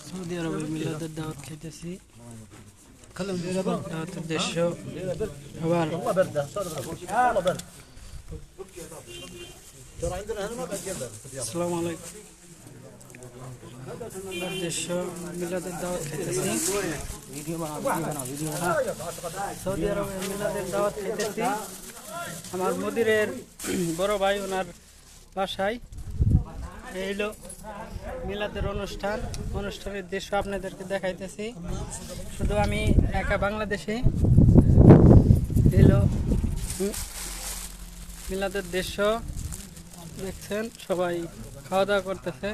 Saudi আরবে মিলাদের দাওয়াত খাইতেছি। দাওয়াতের উদ্দেশ্য আবার আসসালামু আলাইকুম। উদ্দেশ্য মিলাদের দাওয়াত খাইতেছি। সৌদি আরবে মিলাদের দাওয়াত খাইতেছি। আমার মুদিরের বড় ভাই ওনার বাসায় এই হলো মিলাদের অনুষ্ঠানের দৃশ্য আপনাদেরকে দেখাইতেছি। শুধু আমি একা বাংলাদেশে এলো মিলাদের দৃশ্য দেখছেন, সবাই খাওয়া দাওয়া করতেছে।